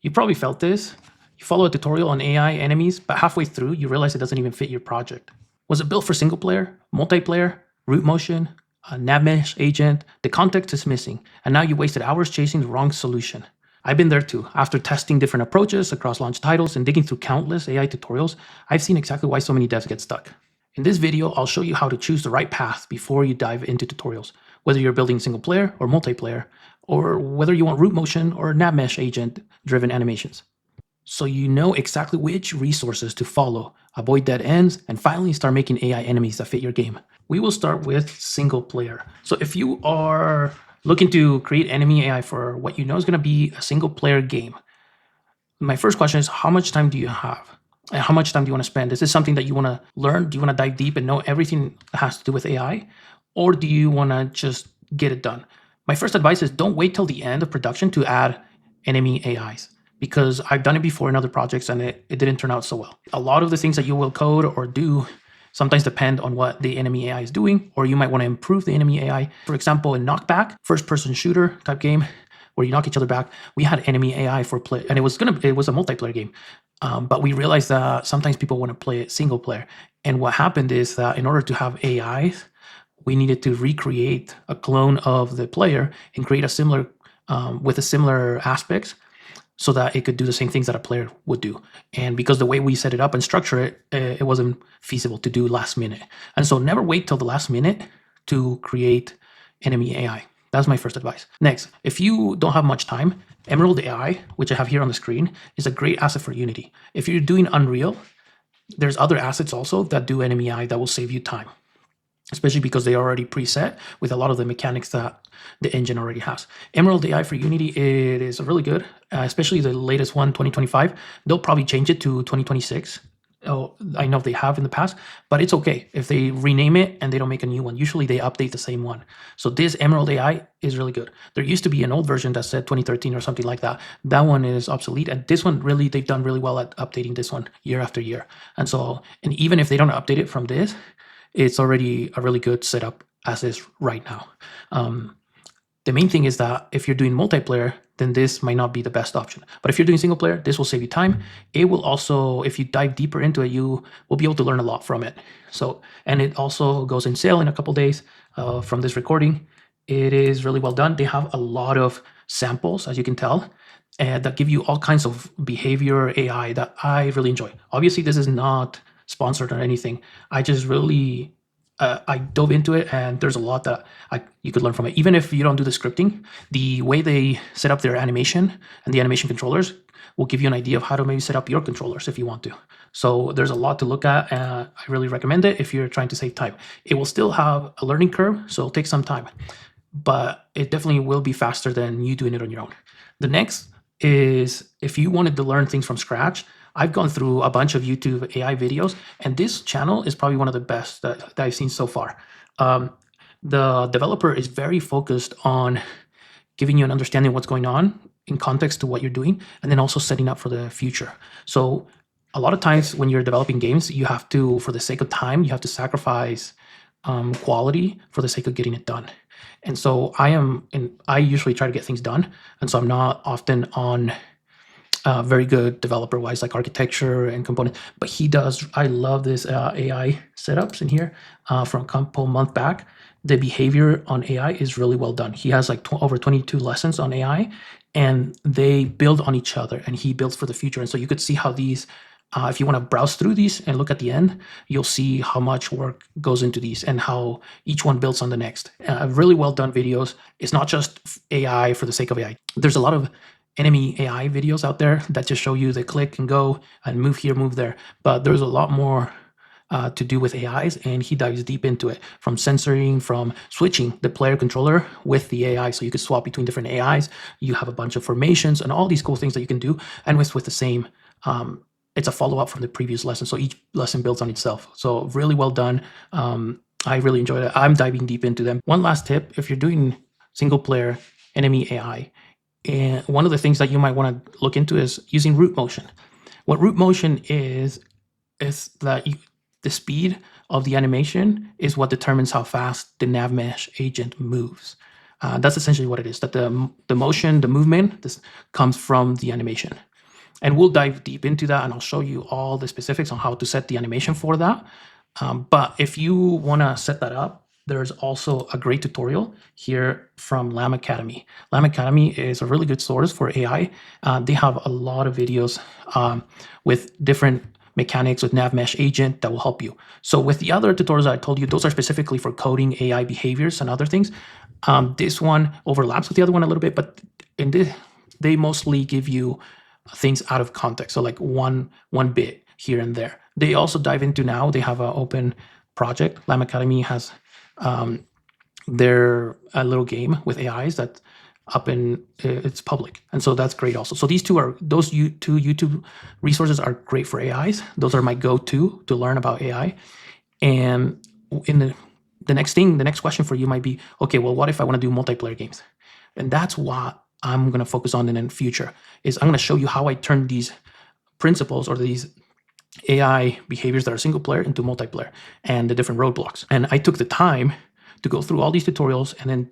You probably felt this. You follow a tutorial on AI enemies, but halfway through, you realize it doesn't even fit your project. Was it built for single player, multiplayer, root motion, a nav mesh agent? The context is missing, and now you wasted hours chasing the wrong solution. I've been there too. After testing different approaches across launch titles and digging through countless AI tutorials, I've seen exactly why so many devs get stuck. In this video, I'll show you how to choose the right path before you dive into tutorials, whether you're building single player or multiplayer, or whether you want root motion or nav mesh agent driven animations. So you know exactly which resources to follow, avoid dead ends, and finally start making AI enemies that fit your game. We will start with single player. So if you are looking to create enemy AI for what you know is going to be a single player game, my first question is, how much time do you have? And how much time do you want to spend? Is this something that you want to learn? Do you want to dive deep and know everything that has to do with AI? Or do you want to just get it done? My first advice is don't wait till the end of production to add enemy AIs, because I've done it before in other projects and it didn't turn out so well. A lot of the things that you will code or do sometimes depend on what the enemy AI is doing, or you might want to improve the enemy AI. For example, in Knockback, first-person shooter type game, where you knock each other back, we had enemy AI for play, and it was a multiplayer game. But we realized that sometimes people want to play it single player. And what happened is that in order to have AIs, we needed to recreate a clone of the player and create a similar, with a similar aspects, so that it could do the same things that a player would do. And because the way we set it up and structure it, it wasn't feasible to do last minute. And so never wait till the last minute to create enemy AI. That's my first advice. Next, if you don't have much time, Emerald AI, which I have here on the screen, is a great asset for Unity. If you're doing Unreal, there's other assets also that do enemy AI that will save you time, especially because they are already preset with a lot of the mechanics that the engine already has. Emerald AI for Unity, it is really good, especially the latest one, 2025. They'll probably change it to 2026. Oh, I know they have in the past, but it's okay if they rename it and they don't make a new one. Usually they update the same one. So this Emerald AI is really good. There used to be an old version that said 2013 or something like that. That one is obsolete, and this one really, they've done really well at updating this one year after year. And so, and even if they don't update it from this, it's already a really good setup as is right now. The main thing is that if you're doing multiplayer, then this might not be the best option. But if you're doing single player, this will save you time. It will also, if you dive deeper into it, you will be able to learn a lot from it. So, and it also goes in sale in a couple days from this recording. It is really well done. They have a lot of samples, as you can tell, that give you all kinds of behavior AI that I really enjoy. Obviously, this is not sponsored or anything. I just really I dove into it, and there's a lot that you could learn from it. Even if you don't do the scripting, the way they set up their animation and the animation controllers will give you an idea of how to maybe set up your controllers if you want to. So there's a lot to look at, and I really recommend it if you're trying to save time. It will still have a learning curve, so it'll take some time, but it definitely will be faster than you doing it on your own. The next is if you wanted to learn things from scratch, I've gone through a bunch of YouTube AI videos, and this channel is probably one of the best that I've seen so far. The developer is very focused on giving you an understanding of what's going on in context to what you're doing, and then also setting up for the future. So a lot of times when you're developing games, you have to, for the sake of time, you have to sacrifice quality for the sake of getting it done. And so I usually try to get things done, and so I'm not often on very good developer wise, like architecture and components, but he does. I love this AI setups in here from a couple months back. The behavior on AI is really well done. He has like over 22 lessons on AI, and they build on each other, and he builds for the future. And so you could see how these, if you want to browse through these and look at the end, you'll see how much work goes into these and how each one builds on the next. Really well done videos. It's not just AI for the sake of AI. There's a lot of enemy AI videos out there that just show you the click and go and move here, move there. But there's a lot more to do with AIs, and he dives deep into it, from censoring, from switching the player controller with the AI. So you could swap between different AIs. You have a bunch of formations and all these cool things that you can do. And with the same, it's a follow-up from the previous lesson. So each lesson builds on itself. So really well done. I really enjoyed it. I'm diving deep into them. One last tip, if you're doing single player enemy AI, and one of the things that you might want to look into is using root motion. What root motion is that the speed of the animation is what determines how fast the nav mesh agent moves. That's essentially what it is, that the motion, the movement, this comes from the animation. And we'll dive deep into that, and I'll show you all the specifics on how to set the animation for that. But if you want to set that up, there's also a great tutorial here from Lam Academy. Lam Academy is a really good source for AI. They have a lot of videos with different mechanics with NavMesh agent that will help you. So with the other tutorials I told you, those are specifically for coding AI behaviors and other things. This one overlaps with the other one a little bit, but in this, they mostly give you things out of context. So like one bit here and there. They also dive into now, they have an open project. Lam Academy has their a little game with AIs that up in it's public, and so that's great also. So these two two YouTube resources are great for AIs. Those are my go-to to learn about AI. And in the next question for you might be, okay, well, what if I want to do multiplayer games? And that's what I'm going to focus on in the future. Is I'm going to show you how I turn these principles or these AI behaviors that are single player into multiplayer and the different roadblocks. And I took the time to go through all these tutorials and then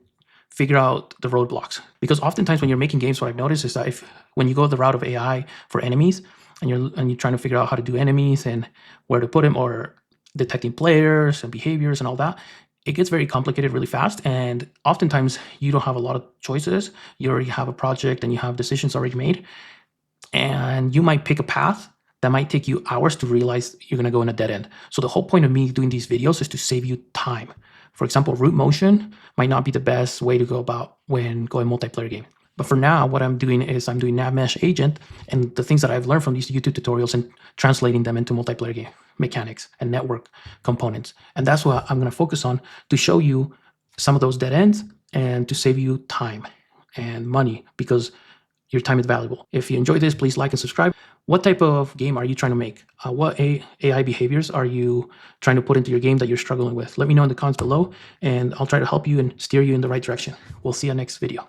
figure out the roadblocks. Because oftentimes when you're making games, what I've noticed is that when you go the route of AI for enemies and you're trying to figure out how to do enemies and where to put them or detecting players and behaviors and all that, it gets very complicated really fast. And oftentimes you don't have a lot of choices. You already have a project and you have decisions already made. And you might pick a path that might take you hours to realize you're going to go in a dead end. So the whole point of me doing these videos is to save you time. For example, root motion might not be the best way to go about when going multiplayer game. But for now, what I'm doing is I'm doing NavMesh agent and the things that I've learned from these YouTube tutorials and translating them into multiplayer game mechanics and network components. And that's what I'm going to focus on to show you some of those dead ends and to save you time and money because your time is valuable. If you enjoyed this, please like and subscribe. What type of game are you trying to make? What AI behaviors are you trying to put into your game that you're struggling with? Let me know in the comments below, and I'll try to help you and steer you in the right direction. We'll see you next video.